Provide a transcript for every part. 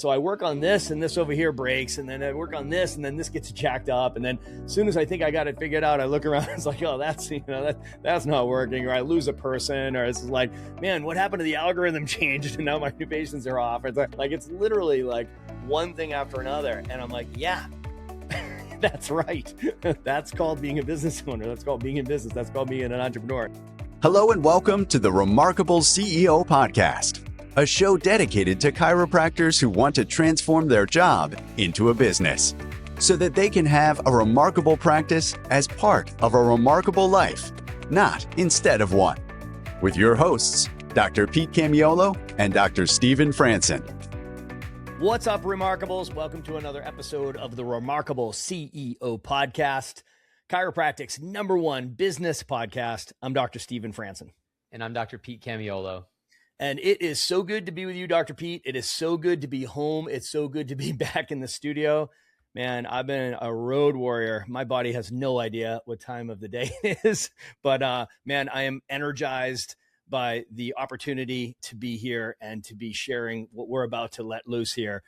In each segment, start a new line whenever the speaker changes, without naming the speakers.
So I work on this and this over here breaks, and then I work on this and then this gets jacked up. And then as soon as I think I got it figured out, I look around, it's like, oh, that's not working. Or I lose a person, or it's like, man, what happened to the algorithm changed and now my new patients are off. It's like, it's literally like one thing after another. And I'm like, yeah, that's right. That's called being a business owner. That's called being in business. That's called being an entrepreneur.
Hello and welcome to the Remarkable CEO Podcast, a show dedicated to chiropractors who want to transform their job into a business so that they can have a remarkable practice as part of a remarkable life, not instead of one. With your hosts, Dr. Pete Camiolo and Dr. Stephen Franson.
What's up, Remarkables? Welcome to another episode of the Remarkable CEO Podcast, chiropractic's #1 business podcast. I'm Dr. Stephen Franson.
And I'm Dr. Pete Camiolo.
And it is so good to be with you, Dr. Pete. It is so good to be home. It's so good to be back in the studio. Man, I've been a road warrior. My body has no idea what time of the day it is. But man, I am energized by the opportunity to be here and to be sharing what we're about to let loose here.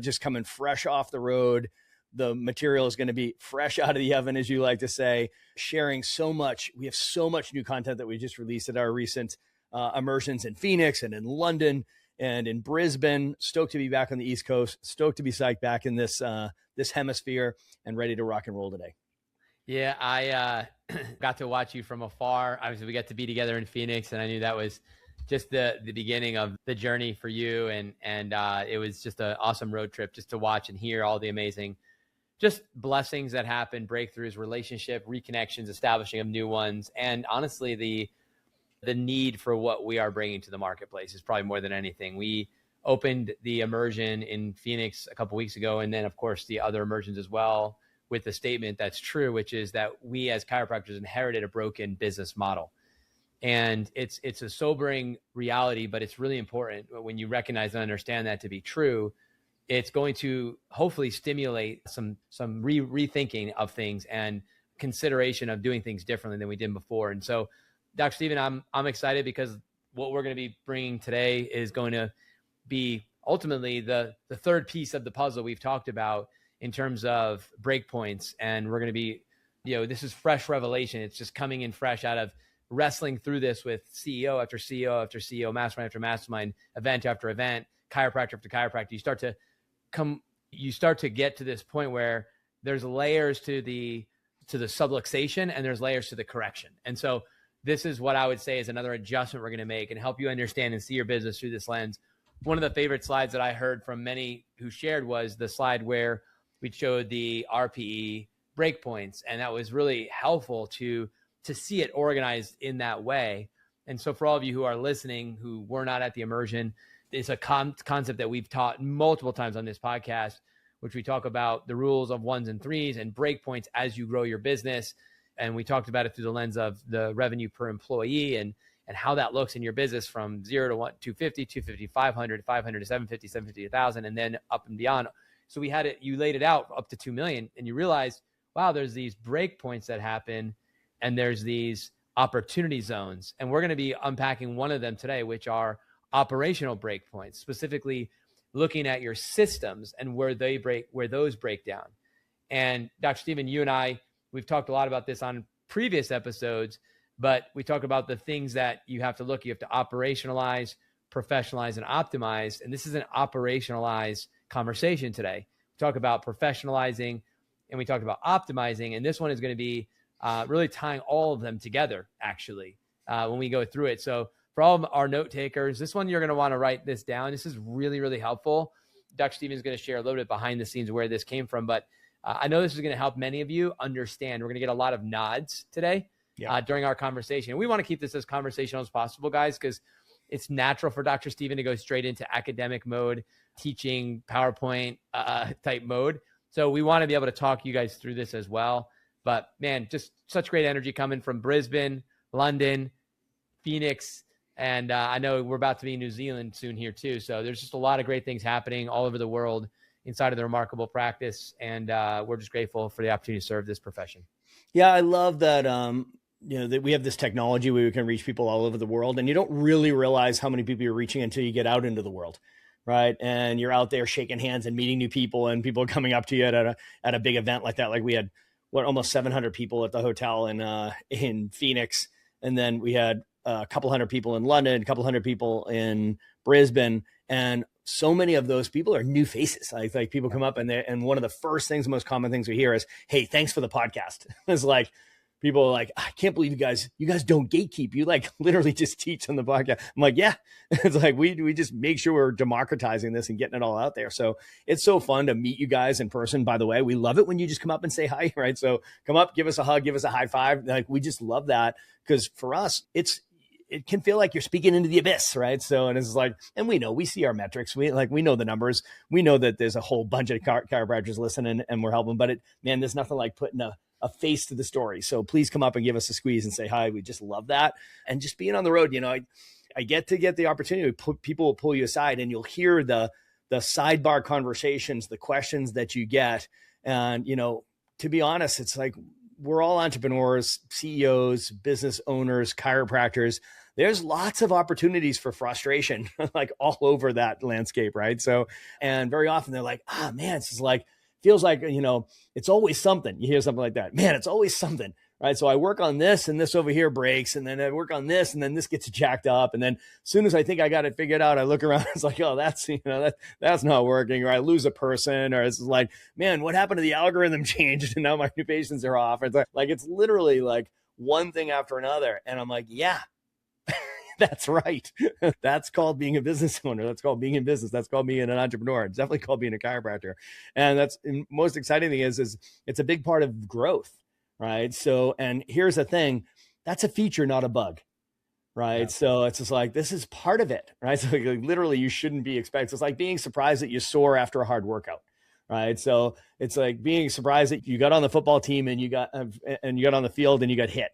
Just coming fresh off the road. The material is going to be fresh out of the oven, as you like to say, sharing so much. We have so much new content that we just released at our recent immersions in Phoenix and in London and in Brisbane. Stoked to be back on the East Coast. Stoked to be psyched back in this hemisphere and ready to rock and roll today.
Yeah, I got to watch you from afar. Obviously, we got to be together in Phoenix, and I knew that was just the beginning of the journey for you. And it was just an awesome road trip just to watch and hear all the amazing just blessings that happen, breakthroughs, relationship, reconnections, establishing of new ones. And honestly, the need for what we are bringing to the marketplace is probably more than anything. We opened the immersion in Phoenix a couple of weeks ago, and then of course the other immersions as well, with the statement that's true, which is that we as chiropractors inherited a broken business model. And it's a sobering reality, but it's really important when you recognize and understand that to be true. It's going to hopefully stimulate some rethinking of things and consideration of doing things differently than we did before. And so, Dr. Stephen, I'm excited because what we're going to be bringing today is going to be ultimately the third piece of the puzzle we've talked about in terms of breakpoints. And we're going to be, this is fresh revelation. It's just coming in fresh out of wrestling through this with CEO after CEO after CEO, mastermind after mastermind, event after event, chiropractor after chiropractor. You start to get to this point where there's layers to the subluxation and there's layers to the correction. And so this is what I would say is another adjustment we're going to make and help you understand and see your business through this lens. One of the favorite slides that I heard from many who shared was the slide where we showed the RPE breakpoints. And that was really helpful to see it organized in that way. And so for all of you who are listening, who were not at the immersion, it's a concept that we've taught multiple times on this podcast, which we talk about the rules of 1s and 3s and breakpoints as you grow your business. And we talked about it through the lens of the revenue per employee and how that looks in your business from 0 to 250, 250, 500, 500 to 750, 750 to 1,000, and then up and beyond. So you laid it out up to 2 million, and you realize, wow, there's these breakpoints that happen and there's these opportunity zones. And we're going to be unpacking one of them today, which are operational breakpoints, specifically looking at your systems and where those break down. And Dr. Stephen, you and I, we've talked a lot about this on previous episodes, but we talk about the things that you have to operationalize, professionalize, and optimize. And this is an operationalized conversation today. We talk about professionalizing and we talk about optimizing. And this one is going to be really tying all of them together, actually, when we go through it. So for all of our note takers, this one, you're going to want to write this down. This is really, really helpful. Dr. Stephen is going to share a little bit behind the scenes where this came from, but I know this is going to help many of you understand. We're going to get a lot of nods today during our conversation. And we want to keep this as conversational as possible, guys, because it's natural for Dr. Stephen to go straight into academic mode, teaching PowerPoint type mode. So we want to be able to talk you guys through this as well. But man, just such great energy coming from Brisbane, London, Phoenix, and I know we're about to be in New Zealand soon here too. So there's just a lot of great things happening all over the world inside of the remarkable practice. And we're just grateful for the opportunity to serve this profession.
Yeah, I love that, that we have this technology where we can reach people all over the world, and you don't really realize how many people you're reaching until you get out into the world, right? And you're out there shaking hands and meeting new people, and people coming up to you at a big event like that. Like we had almost 700 people at the hotel in Phoenix. And then we had a couple hundred people in London, a couple hundred people in Brisbane. And so many of those people are new faces. Like people come up and one of the first things, the most common things we hear is, "Hey, thanks for the podcast." It's like, people are like, "I can't believe you guys don't gatekeep. You like literally just teach on the podcast." I'm like, yeah, it's like, we just make sure we're democratizing this and getting it all out there. So it's so fun to meet you guys in person. By the way, we love it when you just come up and say hi, right? So come up, give us a hug, give us a high five. Like, we just love that, because for us, it can feel like you're speaking into the abyss, right? So, and it's like, and we see our metrics. We know the numbers. We know that there's a whole bunch of chiropractors listening and we're helping, but there's nothing like putting a face to the story. So please come up and give us a squeeze and say hi. We just love that. And just being on the road, I get the opportunity. People will pull you aside and you'll hear the sidebar conversations, the questions that you get. And, to be honest, it's like, we're all entrepreneurs, CEOs, business owners, chiropractors. There's lots of opportunities for frustration, like all over that landscape, right? So, and very often they're like, man, it's just like, feels like, it's always something. You hear something like that, man, it's always something, right? So I work on this and this over here breaks, and then I work on this and then this gets jacked up. And then as soon as I think I got it figured out, I look around, it's like, oh, that's not working, or I lose a person, or it's like, man, what happened to the algorithm changed and now my new patients are off. It's like, it's literally like one thing after another. And I'm like, yeah, that's right. That's called being a business owner. That's called being in business. That's called being an entrepreneur. It's definitely called being a chiropractor. And that's the most exciting thing is it's a big part of growth, right? So, and here's the thing, that's a feature, not a bug, right? Yeah. So it's just like, this is part of it, right? So like, literally you shouldn't be expecting. It's like being surprised that you sore after a hard workout, right? So it's like being surprised that you got on the football team and you got on the field and you got hit.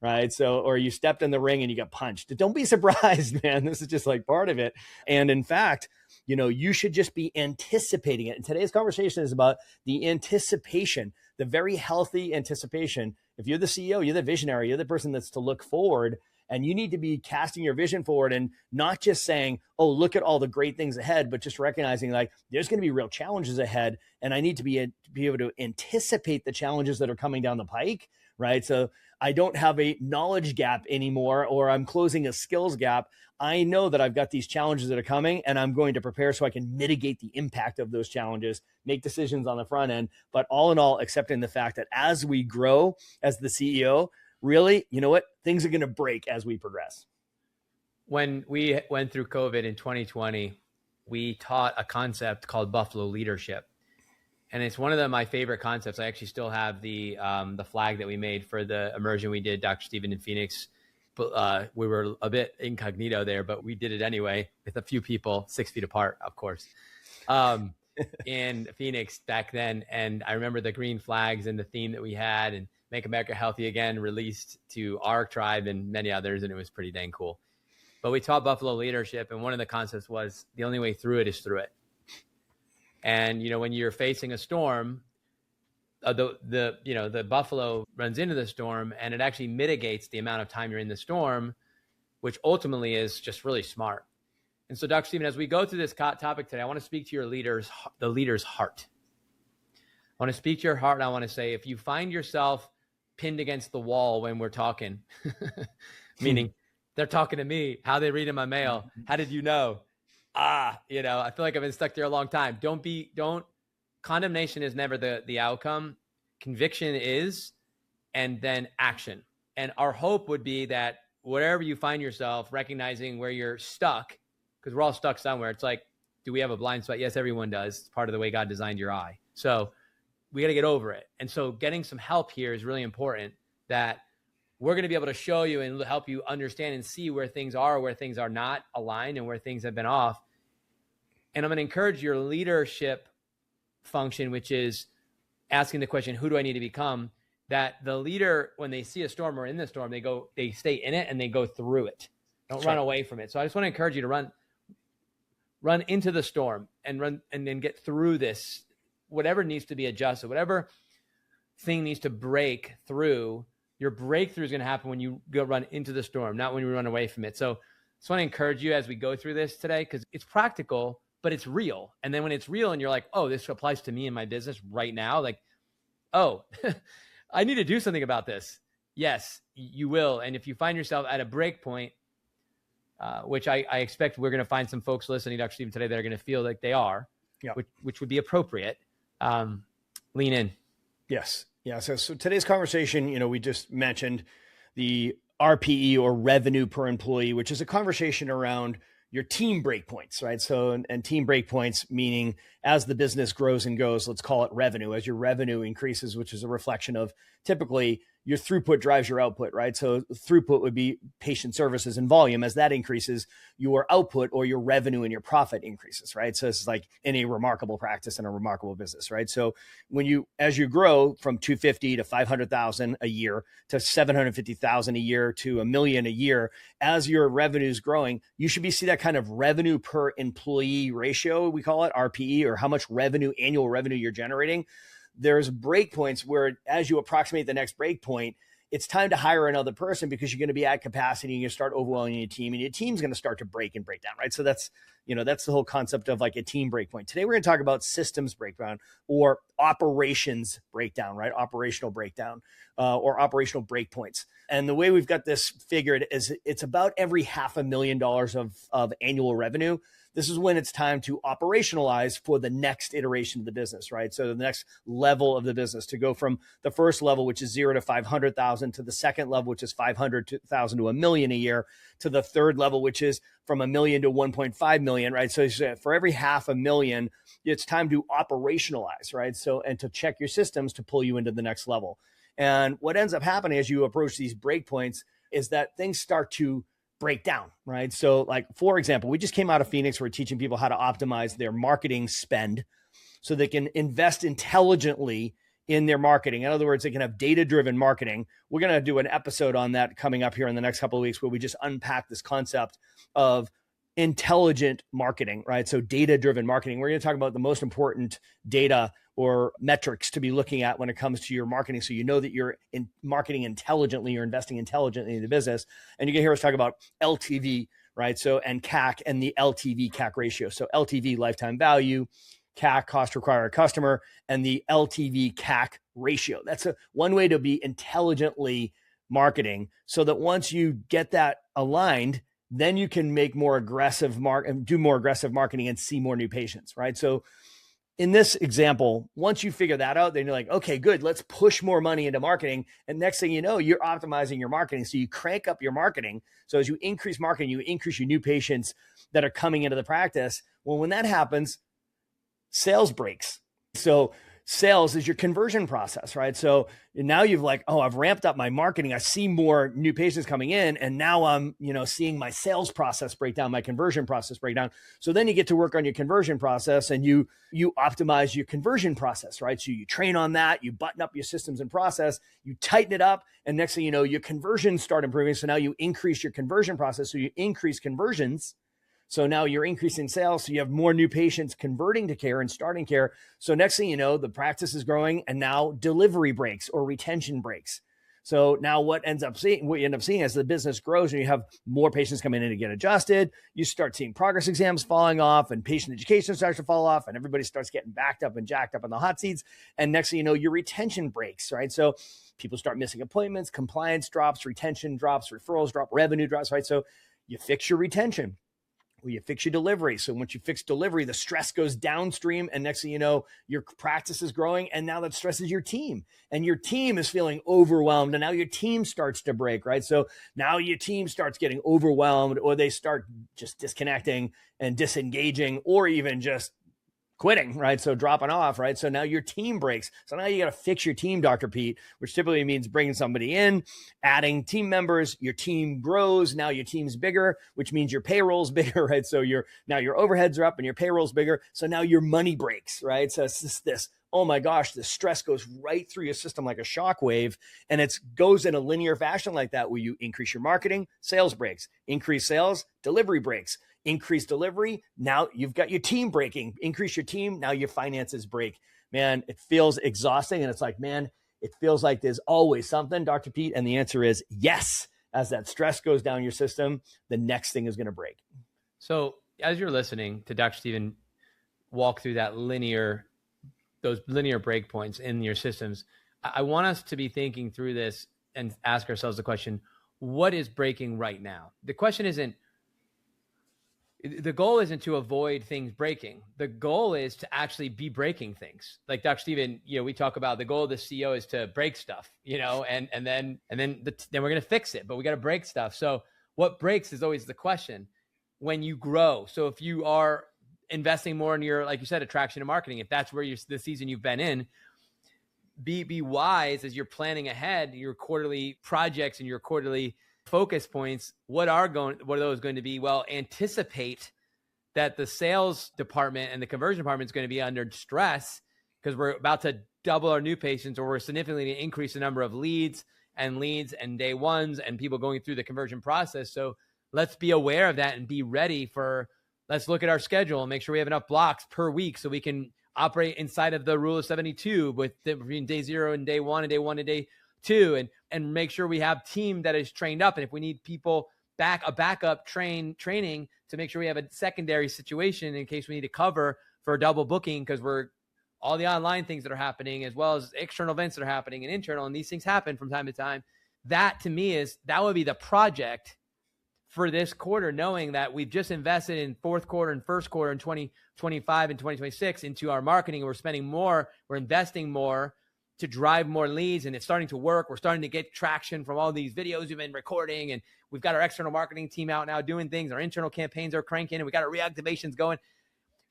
Right. So, or you stepped in the ring and you got punched. Don't be surprised, man. This is just like part of it. And in fact, you should just be anticipating it. And today's conversation is about the anticipation, the very healthy anticipation. If you're the CEO, you're the visionary, you're the person that's to look forward, and you need to be casting your vision forward and not just saying, oh, look at all the great things ahead, but just recognizing like there's going to be real challenges ahead. And I need to be able to anticipate the challenges that are coming down the pike. Right. So I don't have a knowledge gap anymore, or I'm closing a skills gap. I know that I've got these challenges that are coming, and I'm going to prepare so I can mitigate the impact of those challenges, make decisions on the front end. But all in all, accepting the fact that as we grow as the CEO, really, you know what? Things are going to break as we progress.
When we went through COVID in 2020, we taught a concept called Buffalo leadership. And it's one of my favorite concepts. I actually still have the flag that we made for the immersion we did, Dr. Stephen in Phoenix. But we were a bit incognito there, but we did it anyway with a few people 6 feet apart, of course, in Phoenix back then. And I remember the green flags and the theme that we had, and Make America Healthy Again released to our tribe and many others. And it was pretty dang cool. But we taught Buffalo leadership. And one of the concepts was the only way through it is through it. And, when you're facing a storm, the buffalo runs into the storm, and it actually mitigates the amount of time you're in the storm, which ultimately is just really smart. And so, Dr. Stephen, as we go through this topic today, I want to speak to the leader's heart. I want to speak to your heart. And I want to say, if you find yourself pinned against the wall when we're talking, meaning they're talking to me, how they read in my mail, how did you know? I feel like I've been stuck there a long time. Condemnation is never the outcome. Conviction is, and then action. And our hope would be that wherever you find yourself, recognizing where you're stuck, because we're all stuck somewhere. It's like, do we have a blind spot? Yes, everyone does. It's part of the way God designed your eye. So we got to get over it. And so getting some help here is really important, that we're going to be able to show you and help you understand and see where things are, where things are not aligned, and where things have been off. And I'm going to encourage your leadership function, which is asking the question, who do I need to become? That the leader, when they see a storm or in the storm, they stay in it and they go through it. Don't run away from it. So I just want to encourage you to run into the storm and then get through this, whatever needs to be adjusted, whatever thing needs to break through. Your breakthrough is going to happen when you go run into the storm, not when you run away from it. So I just want to encourage you as we go through this today, because it's practical, but it's real. And then when it's real and you're like, oh, this applies to me in my business right now. Like, oh, I need to do something about this. Yes, you will. And if you find yourself at a break point, which I expect we're going to find some folks listening to Dr. Stephen today that are going to feel like they are, which would be appropriate. Lean in.
Yes. Yeah. So today's conversation, we just mentioned the RPE, or revenue per employee, which is a conversation around your team breakpoints, right? So, and team breakpoints, meaning as the business grows and goes, let's call it revenue, as your revenue increases, which is a reflection of typically your throughput drives your output, right? So throughput would be patient services and volume. As that increases, your output or your revenue and your profit increases, right? So it's like in a remarkable practice and a remarkable business, right? So as you grow from 250 to 500,000 a year to 750,000 a year to $1 million a year, as your revenue is growing, you should see that kind of revenue per employee ratio, we call it RPE, or how much annual revenue you're generating. There's breakpoints where as you approximate the next breakpoint, it's time to hire another person because you're going to be at capacity and you start overwhelming your team, and your team's going to start to break down, right? So that's the whole concept of like a team breakpoint. Today, we're going to talk about systems breakdown or operations breakdown, right? Operational breakdown or operational breakpoints. And the way we've got this figured is it's about every $500,000 of annual revenue. This is when it's time to operationalize for the next iteration of the business, right? So the next level of the business, to go from the first level, which is 0 to 500,000, to the second level, which is 500,000 to $1 million a year, to the third level, which is from $1 million to 1.5 million, right? So for every $500,000, it's time to operationalize, right? So, and to check your systems to pull you into the next level. And what ends up happening as you approach these breakpoints is that things start to break down, right? So like, for example, we just came out of Phoenix. We're teaching people how to optimize their marketing spend so they can invest intelligently in their marketing. In other words, they can have data-driven marketing. We're going to do an episode on that coming up here in the next couple of weeks, where we just unpack this concept of intelligent marketing, right? So data-driven marketing. We're going to talk about the most important data or metrics to be looking at when it comes to your marketing, so you know that you're in marketing intelligently, you're investing intelligently in the business. And you can hear us talk about LTV, right? So, and CAC, and the LTV CAC ratio. So LTV, lifetime value, CAC, cost to acquire a customer, and the LTV CAC ratio. That's one way to be intelligently marketing, so that once you get that aligned, then you can make more aggressive do more aggressive marketing and see more new patients, right? So in this example, once you figure that out, then you're like, okay, good, let's push more money into marketing. And next thing you know, you're optimizing your marketing. So you crank up your marketing. So as you increase marketing, you increase your new patients that are coming into the practice. Well, when that happens, sales breaks. So sales is your conversion process, right? So now you've like, oh, I've ramped up my marketing. I see more new patients coming in, and now I'm, seeing my sales process break down, my conversion process break down. So then you get to work on your conversion process, and you optimize your conversion process, right? So you train on that, you button up your systems and process, you tighten it up, and next thing you know, your conversions start improving. So now you increase your conversion process. So you increase conversions. So now you're increasing sales. So you have more new patients converting to care and starting care. So next thing you know, the practice is growing, and now delivery breaks or retention breaks. So now what you end up seeing as the business grows and you have more patients coming in to get adjusted, you start seeing progress exams falling off, and patient education starts to fall off, and everybody starts getting backed up and jacked up in the hot seats. And next thing you know, your retention breaks, right? So people start missing appointments, compliance drops, retention drops, referrals drop, revenue drops, right? So you fix your retention. Well, you fix your delivery. So once you fix delivery, the stress goes downstream, and next thing you know, your practice is growing, and now that stresses your team, and your team is feeling overwhelmed, and now your team starts to break, right? So now your team starts getting overwhelmed, or they start just disconnecting and disengaging, or even just quitting, right? So dropping off, right? So now your team breaks. So now you got to fix your team, Dr. Pete, which typically means bringing somebody in, adding team members. Your team grows. Now your team's bigger, which means your payroll's bigger, right? So now your overheads are up and your payroll's bigger. So now your money breaks, right? So it's just this, oh my gosh, the stress goes right through your system like a shockwave, and it goes in a linear fashion like that, where you increase your marketing, sales breaks, increase sales, delivery breaks, increase delivery. Now you've got your team breaking, increase your team. Now your finances break. Man, it feels exhausting. And it's like, man, it feels like there's always something, Dr. Pete. And the answer is yes. As that stress goes down your system, the next thing is going to break.
So as you're listening to Dr. Stephen walk through those linear breakpoints in your systems, I want us to be thinking through this and ask ourselves the question, what is breaking right now? The goal isn't to avoid things breaking. The goal is to actually be breaking things. Like Dr. Stephen, we talk about the goal of the CEO is to break stuff, and then we're going to fix it, but we got to break stuff. So what breaks is always the question when you grow. So if you are investing more in your, like you said, attraction and marketing, if that's where the season you've been in, be wise as you're planning ahead your quarterly projects and your quarterly focus points. What are those going to be? Well, anticipate that the sales department and the conversion department is going to be under stress because we're about to double our new patients, or we're significantly increase the number of leads and day ones and people going through the conversion process. So let's be aware of that and be ready let's look at our schedule and make sure we have enough blocks per week so we can operate inside of the rule of 72 between day 0 and day 1 and day 1 and day 2, and make sure we have team that is trained up. And if we need people backup training to make sure we have a secondary situation in case we need to cover for a double booking, because all the online things that are happening as well as external events that are happening and internal, and these things happen from time to time. That to me that would be the project for this quarter, knowing that we've just invested in fourth quarter and first quarter in 2025 and 2026 into our marketing. We're spending more, we're investing more to drive more leads, and it's starting to work. We're starting to get traction from all these videos we've been recording, and we've got our external marketing team out now doing things. Our internal campaigns are cranking, and we got our reactivations going.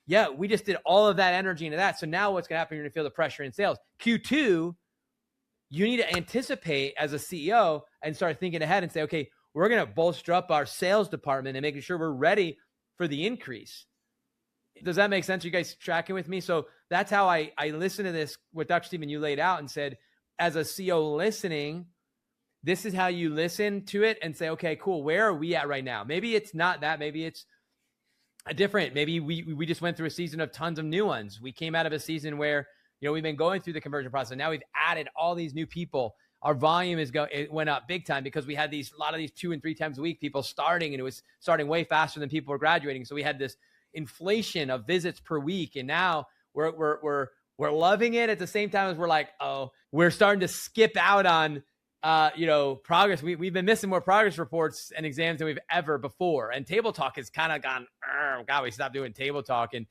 Yeah, we just did all of that energy into that. So now what's going to happen? You're going to feel the pressure in sales. Q2, you need to anticipate as a CEO and start thinking ahead and say, okay, we're going to bolster up our sales department and making sure we're ready for the increase. Does that make sense? Are you guys tracking with me? So that's how I listen to this, what Dr. Stephen, you laid out and said, as a CEO listening, this is how you listen to it and say, okay, cool. Where are we at right now? Maybe it's not that. Maybe it's a different. Maybe we just went through a season of tons of new ones. We came out of a season where, we've been going through the conversion process. Now we've added all these new people. Our volume it went up big time because we had a lot of these 2 and 3 times a week people starting, and it was starting way faster than people were graduating. So we had this inflation of visits per week, and now we're loving it at the same time as we're like, oh, we're starting to skip out on progress. We've been missing more progress reports and exams than we've ever before. And table talk has kind of gone, God, we stopped doing table talk. And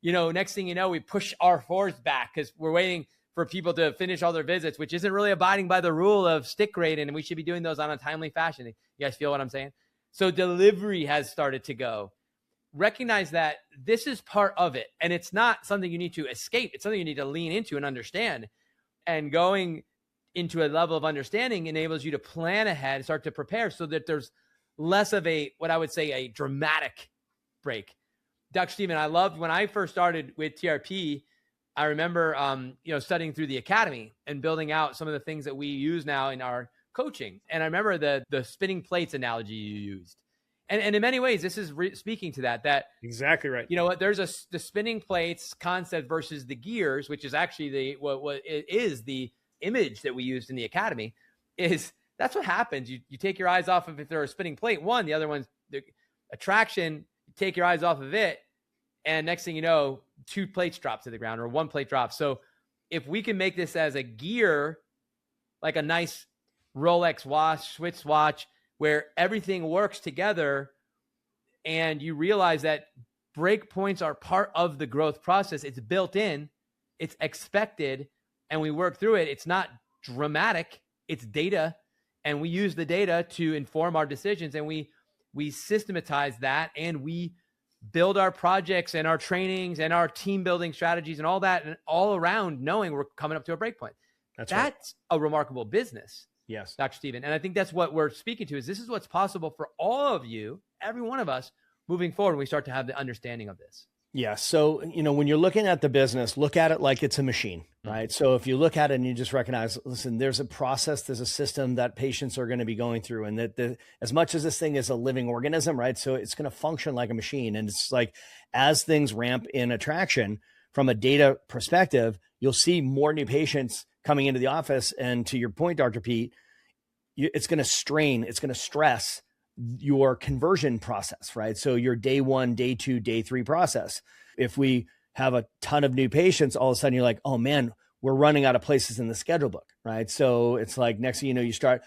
next thing you know, we push R4s back because we're waiting for people to finish all their visits, which isn't really abiding by the rule of stick rate, and we should be doing those on a timely fashion. You guys feel what I'm saying? So delivery has started to go. Recognize that this is part of it, and it's not something you need to escape. It's something you need to lean into and understand. And going into a level of understanding enables you to plan ahead and start to prepare so that there's less of what I would say, a dramatic break. Dr. Stephen, I loved when I first started with TRP. I remember, studying through the academy and building out some of the things that we use now in our coaching. And I remember the spinning plates analogy you used. And in many ways, this is speaking to that.
Exactly right.
You know what? There's the spinning plates concept versus the gears, which is actually what it is the image that we used in the academy. That's what happens. You take your eyes off of if they're a spinning plate. The other one's the attraction. You take your eyes off of it, and next thing you know, 2 plates drop to the ground or 1 plate drops. So if we can make this as a gear, like a nice Rolex watch, Swiss watch, where everything works together, and you realize that breakpoints are part of the growth process. It's built in, it's expected, and we work through it. It's not dramatic, it's data, and we use the data to inform our decisions, and we systematize that, and we build our projects and our trainings and our team building strategies and all that, and all around knowing we're coming up to a breakpoint. That's right. A remarkable business. Yes, Dr. Stephen. And I think that's what we're speaking to, is this is what's possible for all of you, every one of us, moving forward when we start to have the understanding of this. Yeah. So, when you're looking at the business, look at it like it's a machine, right? So if you look at it and you just recognize, listen, there's a process, there's a system that patients are going to be going through, and that as much as this thing is a living organism, right? So it's going to function like a machine. And it's like, as things ramp in attraction from a data perspective, you'll see more new patients coming into the office. And to your point, Dr. Pete, it's going to strain, it's going to stress your conversion process, right? So your day 1, day 2, day 3 process. If we
have a ton of new patients, all of a sudden you're like, oh man, we're running out of places in the schedule book, right? So it's like, next thing you know, you start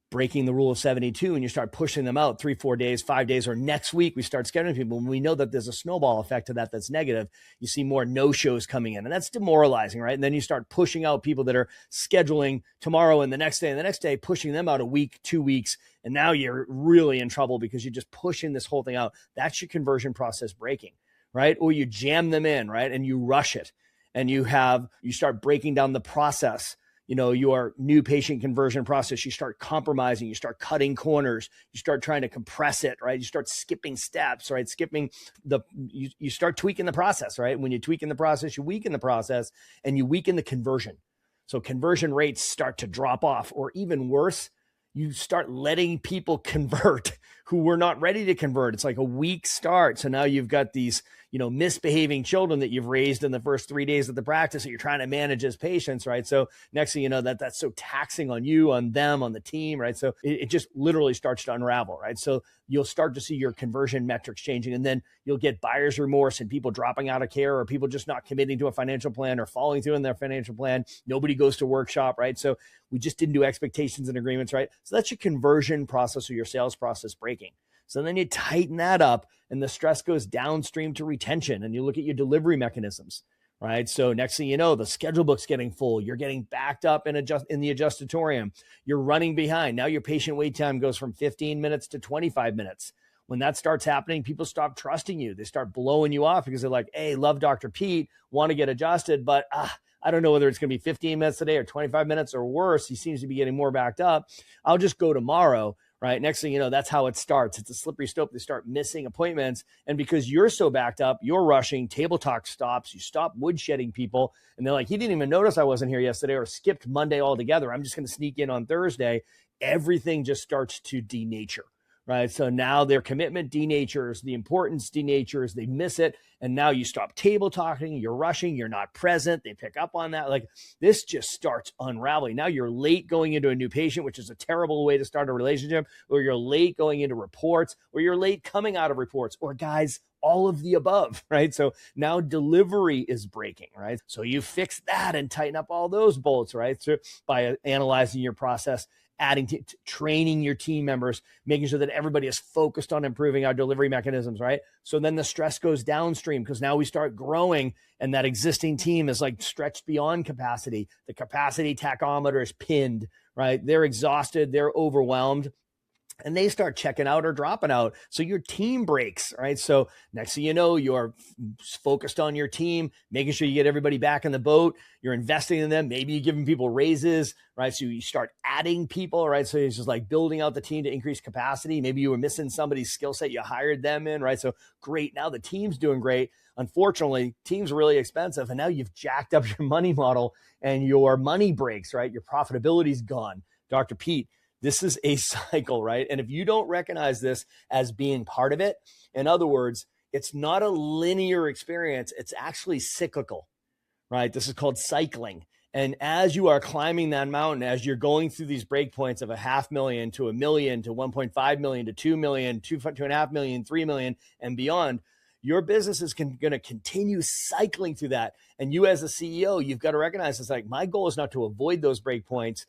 breaking the rule of 72 and you start pushing them out 3, 4 days, 5 days, or next week we start scheduling people. And we know that there's a snowball effect to that that's negative. You see more no-shows coming in, and that's demoralizing, right? And then you start pushing out people that are scheduling tomorrow and the next day and the next day, pushing them out a week, 2 weeks. And now you're really in trouble because you're just pushing this whole thing out. That's your conversion process breaking, right? Or you jam them in, right? And you rush it, and you start breaking down the process. Your new patient conversion process, you start compromising, you start cutting corners, you start trying to compress it, right? You start skipping steps, right? You start tweaking the process, right? When you tweaking the process, you weaken the process and you weaken the conversion. So conversion rates start to drop off, or even worse, you start letting people convert who were not ready to convert. It's like a weak start. So now you've got these, misbehaving children that you've raised in the first 3 days of the practice that you're trying to manage as patients, right? So next thing you know, that's so taxing on you, on them, on the team, right? So it just literally starts to unravel, right? So you'll start to see your conversion metrics changing, and then you'll get buyer's remorse and people dropping out of care, or people just not committing to a financial plan or following through in their financial plan. Nobody goes to workshop, right? So we just didn't do expectations and agreements, right? So that's your conversion process or your sales process breaking. So then you tighten that up, and the stress goes downstream to retention, and you look at your delivery mechanisms, right? So next thing you know, the schedule book's getting full. You're getting backed up in the adjustatorium. You're running behind. Now your patient wait time goes from 15 minutes to 25 minutes. When that starts happening, people stop trusting you. They start blowing you off because they're like, hey, love Dr. Pete, want to get adjusted, but I don't know whether it's going to be 15 minutes today or 25 minutes or worse. He seems to be getting more backed up. I'll just go tomorrow. Right. Next thing you know, that's how it starts. It's a slippery slope. They start missing appointments. And because you're so backed up, you're rushing, table talk stops, you stop woodshedding people. And they're like, he didn't even notice I wasn't here yesterday, or skipped Monday altogether. I'm just going to sneak in on Thursday. Everything just starts to denature. Right. So now their commitment denatures, the importance denatures, they miss it. And now you stop table talking, you're rushing, you're not present. They pick up on that. Like, this just starts unraveling. Now you're late going into a new patient, which is a terrible way to start a relationship, or you're late going into reports, or you're late coming out of reports, or guys, all of the above, right? So now delivery is breaking, right? So you fix that and tighten up all those bolts, right? So by analyzing your process, adding to training your team members, making sure that everybody is focused on improving our delivery mechanisms, right? So then the stress goes downstream, because now we start growing, and that existing team is like stretched beyond capacity. The capacity tachometer is pinned, right? They're exhausted, they're overwhelmed, and they start checking out or dropping out. So your team breaks, right? So next thing you know, you're focused on your team, making sure you get everybody back in the boat. You're investing in them. Maybe you're giving people raises, right? So you start adding people, right? So it's just like building out the team to increase capacity. Maybe you were missing somebody's skill set. You hired them in, right? So great. Now the team's doing great. Unfortunately, team's really expensive. And now you've jacked up your money model, and your money breaks, right? Your profitability's gone. Dr. Pete, this is a cycle, right? And if you don't recognize this as being part of it, in other words, it's not a linear experience. It's actually cyclical, right? This is called cycling. And as you are climbing that mountain, as you're going through these breakpoints of $500,000 to $1 million to $1.5 million to $2 million, $2.5 million, $3 million, and beyond, your business is going to continue cycling through that. And you as a CEO, you've got to recognize it's like, my goal is not to avoid those breakpoints.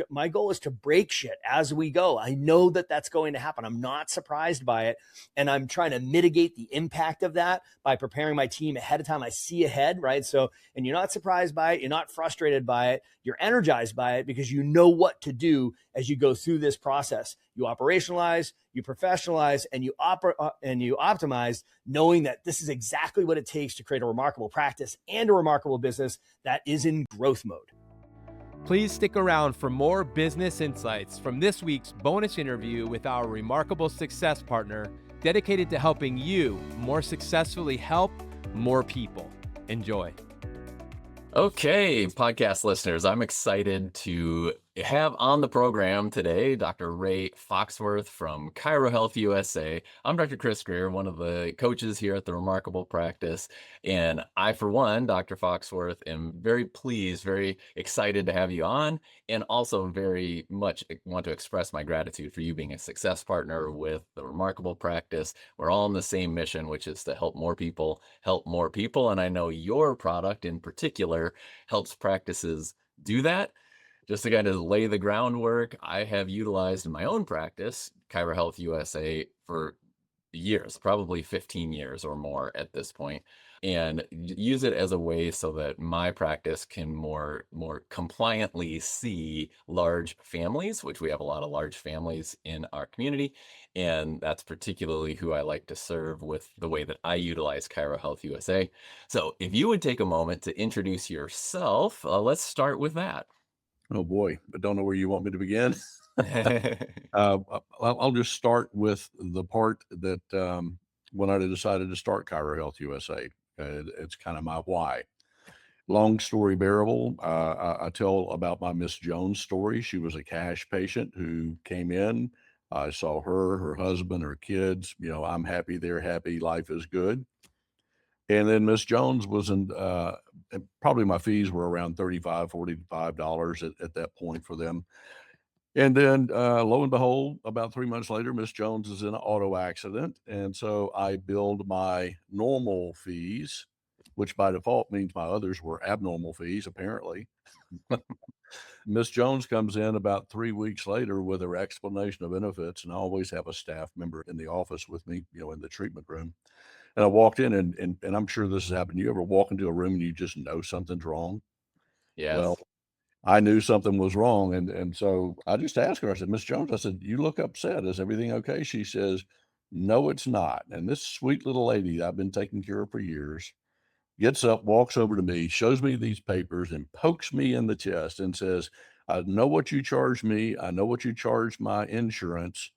My goal is to break shit as we go. I know that that's going to happen. I'm not surprised by it. And I'm trying to mitigate the impact of that by preparing my team ahead of time. I see ahead, right? So, and you're not surprised by it. You're not frustrated by it. You're energized by it, because you know what to do as you go through this process. You operationalize, you professionalize, and you optimize, knowing that this is exactly what it takes to create a remarkable practice and a remarkable business that is in growth mode.
Please stick around for more business insights from this week's bonus interview with our remarkable success partner, dedicated to helping you more successfully help more people. Enjoy.
Okay, podcast listeners, I'm excited to have on the program today Dr. Ray Foxworth from ChiroHealthUSA. I'm Dr. Chris Grier, one of the coaches here at the Remarkable Practice. And I, for one, Dr. Foxworth, am very pleased, very excited to have you on, and also very much want to express my gratitude for you being a success partner with the Remarkable Practice. We're all on the same mission, which is to help more people help more people. And I know your product in particular helps practices do that. Just to kind of lay the groundwork, I have utilized in my own practice, ChiroHealthUSA, for years, probably 15 years or more at this point, and use it as a way so that my practice can more compliantly see large families, which we have a lot of large families in our community. And that's particularly who I like to serve with the way that I utilize ChiroHealthUSA. So if you would take a moment to introduce yourself, let's start with that.
Oh boy, I don't know where you want me to begin. I'll just start with the part that when I decided to start ChiroHealthUSA, it's kind of my why. Long story bearable. I tell about my Miss Jones story. She was a cash patient who came in. I saw her husband, her kids. I'm happy, they're happy, life is good. And then Miss Jones was in, probably my fees were around $35, $45 at that point for them. And then lo and behold, about 3 months later, Miss Jones is in an auto accident. And so I billed my normal fees, which by default means my others were abnormal fees, apparently. Miss Jones comes in about 3 weeks later with her explanation of benefits. And I always have a staff member in the office with me, in the treatment room. And I walked in and I'm sure this has happened. You ever walk into a room and you just know something's wrong?
Yes.
Well, I knew something was wrong. And so I just asked her, I said, Miss Jones, I said, you look upset. Is everything okay? She says, no, it's not. And this sweet little lady that I've been taking care of for years gets up, walks over to me, shows me these papers and pokes me in the chest and says, I know what you charge me. I know what you charge my insurance.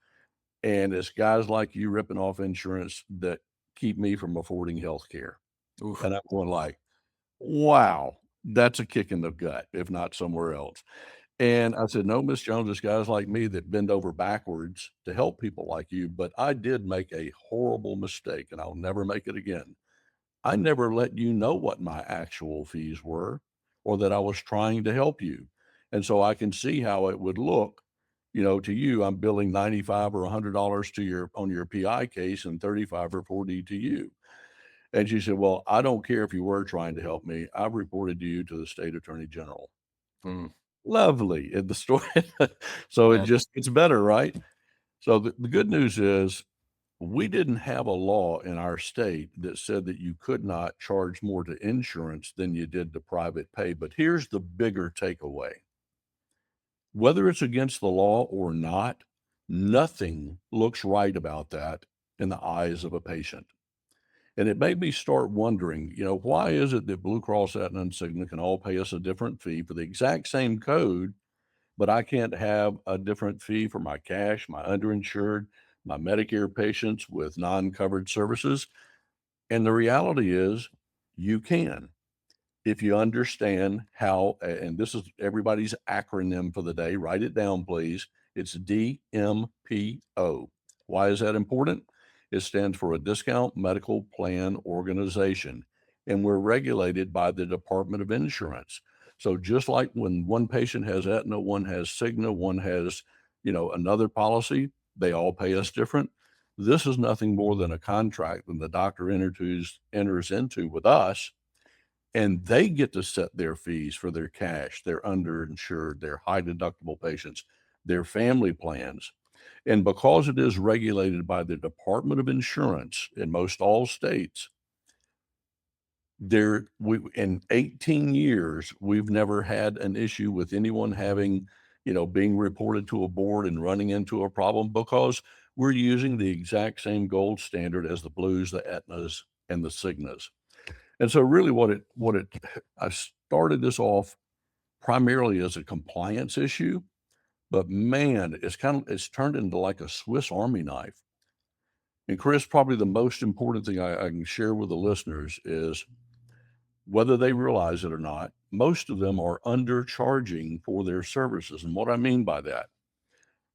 And it's guys like you ripping off insurance that keep me from affording health care. And I'm going like, wow, that's a kick in the gut, if not somewhere else. And I said, no, Miss Jones, it's guys like me that bend over backwards to help people like you. But I did make a horrible mistake and I'll never make it again. I never let you know what my actual fees were or that I was trying to help you. And so I can see how it would look, to you. I'm billing $95 or $100 on your PI case and $35 or $40 to you. And she said, well, I don't care if you were trying to help me. I've reported you to the state attorney general. Lovely. And the story. So it just gets better, right? So the good news is we didn't have a law in our state that said that you could not charge more to insurance than you did to private pay. But here's the bigger takeaway. Whether it's against the law or not, nothing looks right about that in the eyes of a patient. And it made me start wondering, why is it that Blue Cross, Aetna, and Cigna can all pay us a different fee for the exact same code, but I can't have a different fee for my cash, my underinsured, my Medicare patients with non-covered services? And the reality is you can. If you understand how, and this is everybody's acronym for the day, write it down, please. It's DMPO. Why is that important? It stands for a Discount Medical Plan Organization, and we're regulated by the Department of Insurance. So just like when one patient has Aetna, one has Cigna, one has, another policy, they all pay us different. This is nothing more than a contract that the doctor enters into with us, and they get to set their fees for their cash, their underinsured, their high deductible patients, their family plans. And because it is regulated by the Department of Insurance in most all states, in 18 years, we've never had an issue with anyone having, being reported to a board and running into a problem because we're using the exact same gold standard as the Blues, the Aetnas, and the Cignas. And so really I started this off primarily as a compliance issue, but man, it's turned into like a Swiss Army knife. And Chris, probably the most important thing I can share with the listeners is whether they realize it or not, most of them are undercharging for their services. And what I mean by that,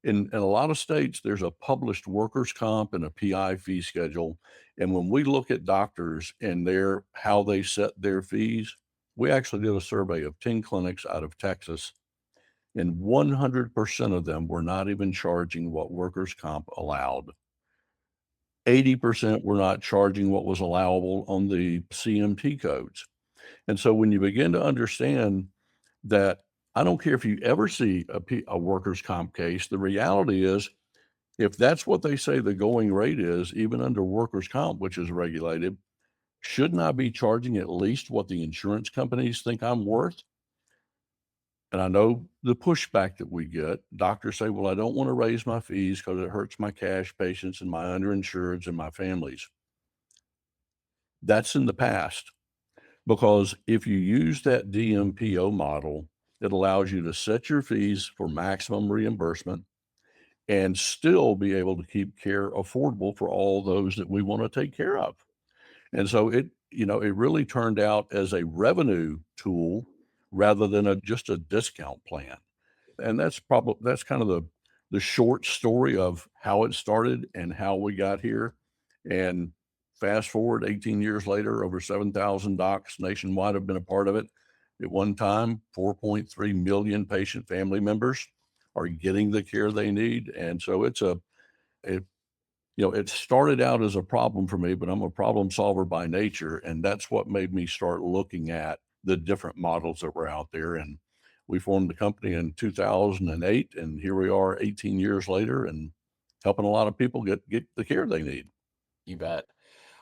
in a lot of states, there's a published workers' comp and a PI fee schedule. And when we look at doctors and how they set their fees, we actually did a survey of 10 clinics out of Texas, and 100% of them were not even charging what workers' comp allowed. 80% were not charging what was allowable on the CMT codes. And so when you begin to understand that, I don't care if you ever see a workers' comp case, the reality is, if that's what they say the going rate is, even under workers' comp, which is regulated, shouldn't I be charging at least what the insurance companies think I'm worth? And I know the pushback that we get. Doctors say, well, I don't want to raise my fees because it hurts my cash patients and my underinsureds and my families. That's in the past, because if you use that DMPO model, it allows you to set your fees for maximum reimbursement and still be able to keep care affordable for all those that we want to take care of. And so it really turned out as a revenue tool rather than just a discount plan. And that's kind of the short story of how it started and how we got here. And fast forward 18 years later, over 7,000 docs nationwide have been a part of it. At one time, 4.3 million patient family members are getting the care they need. And so it started out as a problem for me, but I'm a problem solver by nature. And that's what made me start looking at the different models that were out there. And we formed the company in 2008, and here we are 18 years later and helping a lot of people get the care they need.
You bet.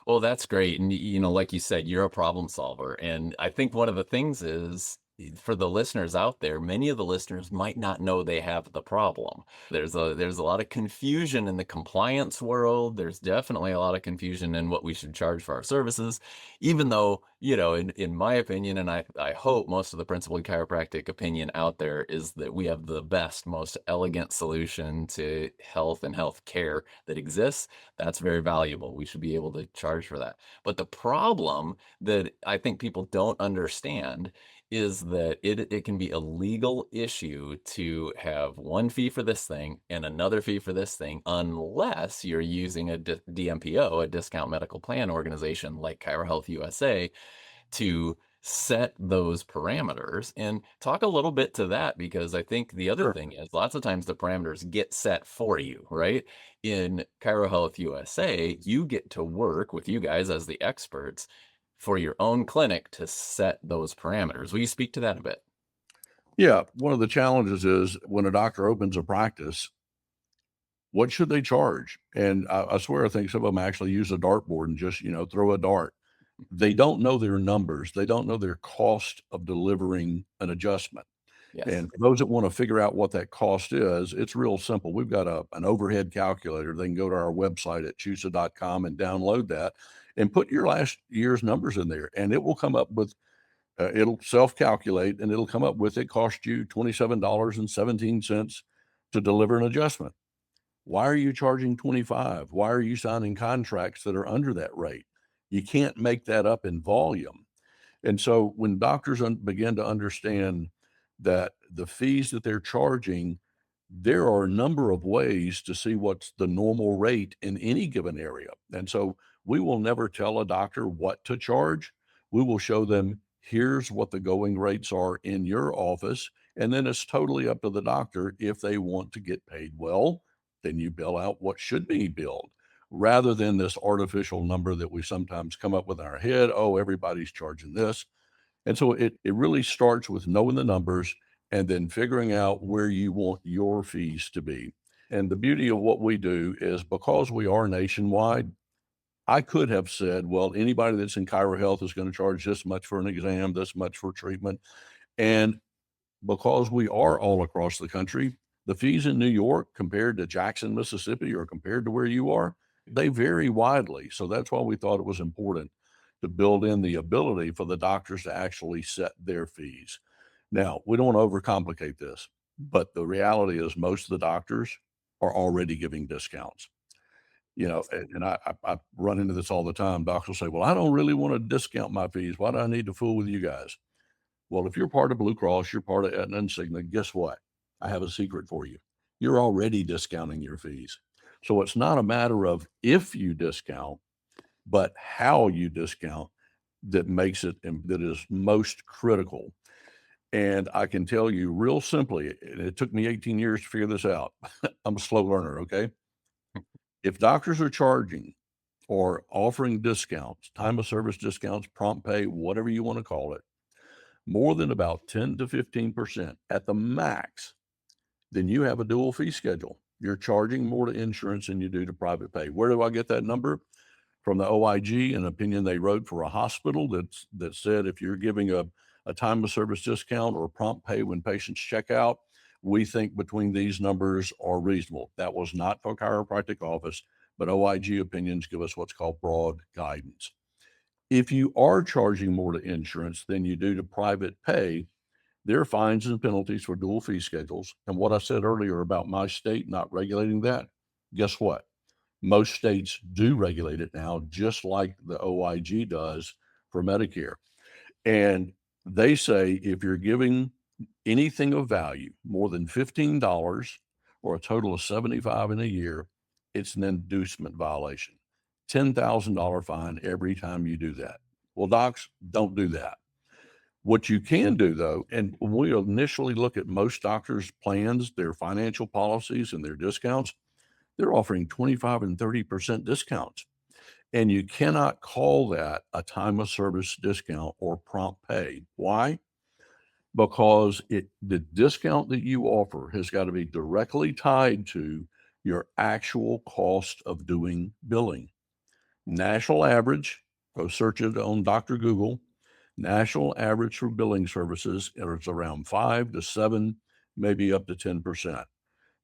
Well, that's great. And, like you said, you're a problem solver. And I think one of the things is, for the listeners out there, many of the listeners might not know they have the problem. There's a lot of confusion in the compliance world. There's definitely a lot of confusion in what we should charge for our services, even though, in my opinion, and I hope most of the principled chiropractic opinion out there is that we have the best, most elegant solution to health and health care that exists. That's very valuable. We should be able to charge for that. But the problem that I think people don't understand is that it can be a legal issue to have one fee for this thing and another fee for this thing, unless you're using a DMPO, a discount medical plan organization like ChiroHealthUSA, to set those parameters. And talk a little bit to that, because I think the other thing is, lots of times the parameters get set for you, right? In ChiroHealthUSA, you get to work with you guys as the experts for your own clinic to set those parameters. Will you speak to that a bit?
Yeah. One of the challenges is, when a doctor opens a practice, what should they charge? And I swear, I think some of them actually use a dartboard and just, throw a dart. They don't know their numbers. They don't know their cost of delivering an adjustment.
Yes.
And for those that want to figure out what that cost is, it's real simple. We've got an overhead calculator. They can go to our website at ChiroHealthUSA.com and download that and put your last year's numbers in there. And it will come up with, it'll self-calculate, and it'll come up with, it cost you $27.17 to deliver an adjustment. Why are you charging $25? Why are you signing contracts that are under that rate? You can't make that up in volume. And so when doctors begin to understand that the fees that they're charging, there are a number of ways to see what's the normal rate in any given area. And so we will never tell a doctor what to charge. We will show them, here's what the going rates are in your office. And then it's totally up to the doctor. If they want to get paid well, then you bill out what should be billed, rather than this artificial number that we sometimes come up with in our head. Oh, everybody's charging this. And so it really starts with knowing the numbers and then figuring out where you want your fees to be. And the beauty of what we do is, because we are nationwide, I could have said, well, anybody that's in ChiroHealth is going to charge this much for an exam, this much for treatment. And because we are all across the country, the fees in New York compared to Jackson, Mississippi, or compared to where you are, they vary widely. So that's why we thought it was important to build in the ability for the doctors to actually set their fees. Now, we don't want to overcomplicate this, but the reality is most of the doctors are already giving discounts. And I run into this all the time. Docs will say, well, I don't really want to discount my fees. Why do I need to fool with you guys? Well, if you're part of Blue Cross, you're part of Aetna and Cigna, guess what? I have a secret for you. You're already discounting your fees. So it's not a matter of if you discount, but how you discount that makes it, that is most critical. And I can tell you real simply, and it took me 18 years to figure this out. I'm a slow learner, okay? If doctors are charging or offering discounts, time of service discounts, prompt pay, whatever you want to call it, more than about 10 to 15% at the max, then you have a dual fee schedule. You're charging more to insurance than you do to private pay. Where do I get that number? From the OIG, an opinion they wrote for a hospital that said if you're giving a time of service discount or prompt pay when patients check out, we think between these numbers are reasonable. That was not for chiropractic office, but OIG opinions give us what's called broad guidance. If you are charging more to insurance than you do to private pay, there are fines and penalties for dual fee schedules. And what I said earlier about my state not regulating that, guess what? Most states do regulate it now, just like the OIG does for Medicare. And they say if you're giving anything of value, more than $15 or a total of $75 in a year, it's an inducement violation. $10,000 fine every time you do that. Well, docs, don't do that. What you can do though, and when we initially look at most doctors' plans, their financial policies and their discounts, they're offering 25 and 30% discounts. And you cannot call that a time of service discount or prompt pay. Why? Because the discount that you offer has got to be directly tied to your actual cost of doing billing. National average, go search it on Dr. Google, national average for billing services is around 5 to 7, maybe up to 10%.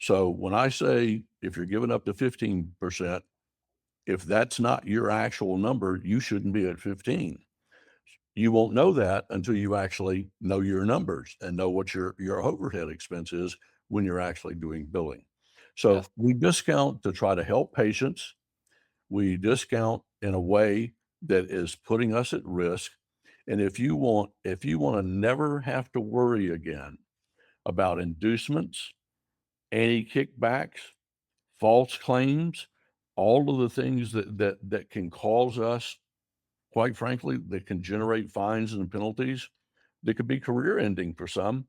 So when I say if you're giving up to 15%, if that's not your actual number, you shouldn't be at 15. You won't know that until you actually know your numbers and know what your overhead expense is when you're actually doing billing. So
Yes.
we discount to try to help patients. We discount in a way that is putting us at risk. And if you want to never have to worry again about inducements, anti-kickbacks, false claims, all of the things that can cause us, quite frankly, that can generate fines and penalties that could be career ending for some.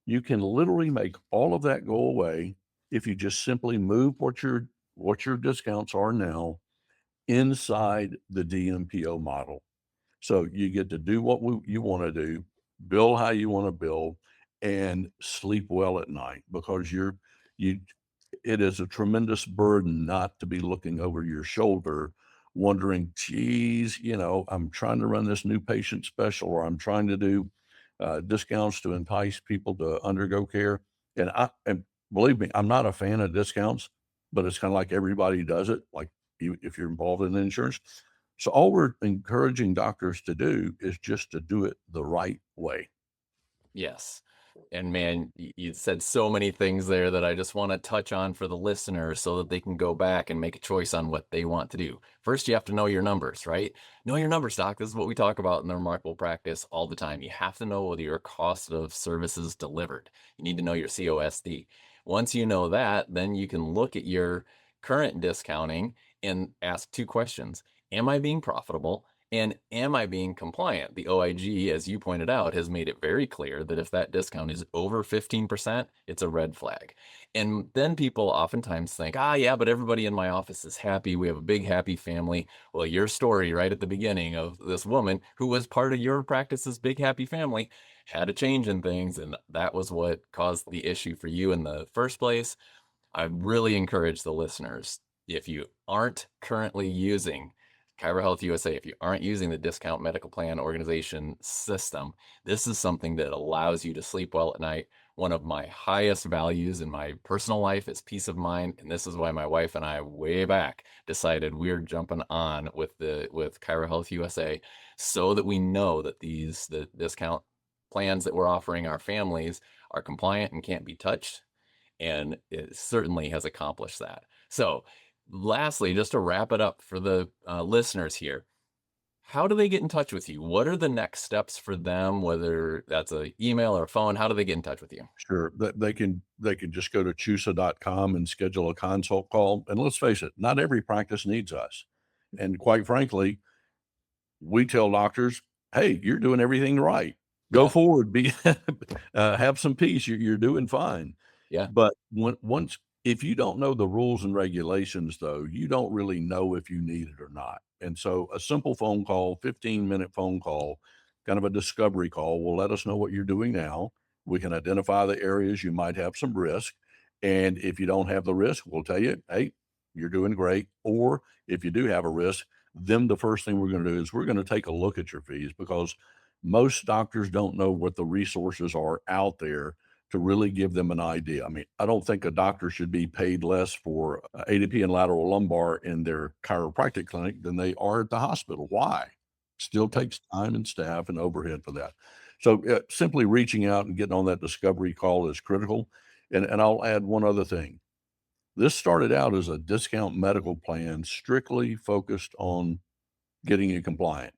You can literally make all of that go away if you just simply move what your discounts are now inside the DMPO model. So you get to do what you want to do, bill how you want to bill, and sleep well at night because you it is a tremendous burden not to be looking over your shoulder wondering, geez, I'm trying to run this new patient special or I'm trying to do discounts to entice people to undergo care. And believe me, I'm not a fan of discounts, but it's kind of like everybody does it. Like if you're involved in insurance. So all we're encouraging doctors to do is just to do it the right way.
Yes. And man, you said so many things there that I just want to touch on for the listener so that they can go back and make a choice on what they want to do. First, you have to know your numbers, right? Know your numbers, doc. This is what we talk about in the Remarkable Practice all the time. You have to know whether your cost of services delivered. You need to know your COSD. Once you know that, then you can look at your current discounting and ask two questions. Am I being profitable? And am I being compliant? The OIG, as you pointed out, has made it very clear that if that discount is over 15%, it's a red flag. And then people oftentimes think, yeah, but everybody in my office is happy. We have a big, happy family. Well, your story right at the beginning of this woman who was part of your practice's big, happy family had a change in things. And that was what caused the issue for you in the first place. I really encourage the listeners, if you aren't currently using ChiroHealthUSA, if you aren't using the discount medical plan organization system, this is something that allows you to sleep well at night. One of my highest values in my personal life is peace of mind. And this is why my wife and I way back decided we're jumping on with ChiroHealthUSA so that we know that the discount plans that we're offering our families are compliant and can't be touched. And it certainly has accomplished that. So lastly, just to wrap it up for the listeners here, how do they get in touch with you? What are the next steps for them, whether that's an email or a phone? How do they get in touch with you?
Sure. They can just go to CHUSA.com and schedule a consult call. And let's face it, not every practice needs us. And quite frankly, we tell doctors, hey, you're doing everything right. Go forward, be have some peace. You're doing fine.
Yeah.
But once if you don't know the rules and regulations, though, you don't really know if you need it or not. And so a simple phone call, 15-minute phone call, kind of a discovery call, will let us know what you're doing now. We can identify the areas you might have some risk. And if you don't have the risk, we'll tell you, hey, you're doing great. Or if you do have a risk, then the first thing we're going to do is we're going to take a look at your fees, because most doctors don't know what the resources are out there to really give them an idea. I mean, I don't think a doctor should be paid less for ADP and lateral lumbar in their chiropractic clinic than they are at the hospital. Why? Still takes time and staff and overhead for that. So simply reaching out and getting on that discovery call is critical. And I'll add one other thing. This started out as a discount medical plan strictly focused on getting you compliant.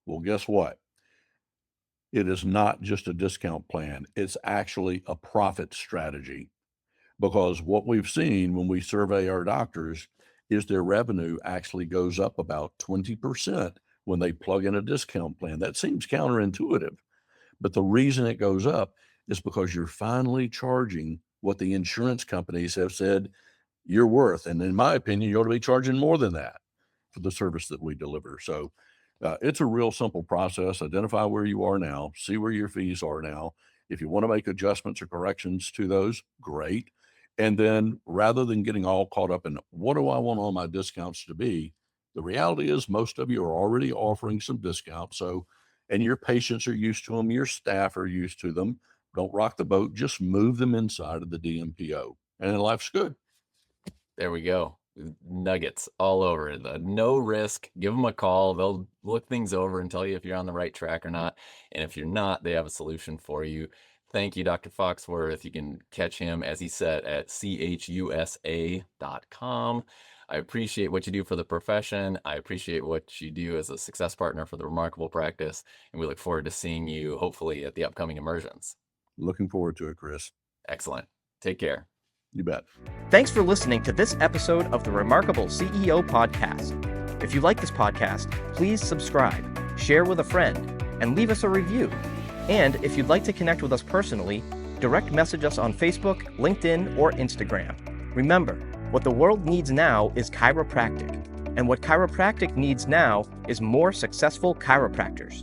Well, guess what? It is not just a discount plan. It's actually a profit strategy, because what we've seen when we survey our doctors is their revenue actually goes up about 20% when they plug in a discount plan. That seems counterintuitive, but the reason it goes up is because you're finally charging what the insurance companies have said you're worth. And in my opinion, you ought to be charging more than that for the service that we deliver. So it's a real simple process. Identify where you are now, see where your fees are now. If you want to make adjustments or corrections to those, great. And then rather than getting all caught up in what do I want all my discounts to be, the reality is most of you are already offering some discounts. So, and your patients are used to them, your staff are used to them. Don't rock the boat, just move them inside of the DMPO, and then life's good.
There we go. Nuggets all over. The no risk. Give them a call. They'll look things over and tell you if you're on the right track or not. And if you're not, they have a solution for you. Thank you, Dr. Foxworth. You can catch him, as he said, at ChiroHealthUSA.com. I appreciate what you do for the profession. I appreciate what you do as a success partner for the Remarkable Practice. And we look forward to seeing you, hopefully, at the upcoming immersions.
Looking forward to it, Chris.
Excellent. Take care.
You bet.
Thanks for listening to this episode of the Remarkable CEO Podcast. If you like this podcast, please subscribe, share with a friend, and leave us a review. And if you'd like to connect with us personally, direct message us on Facebook, LinkedIn, or Instagram. Remember, what the world needs now is chiropractic, and what chiropractic needs now is more successful chiropractors.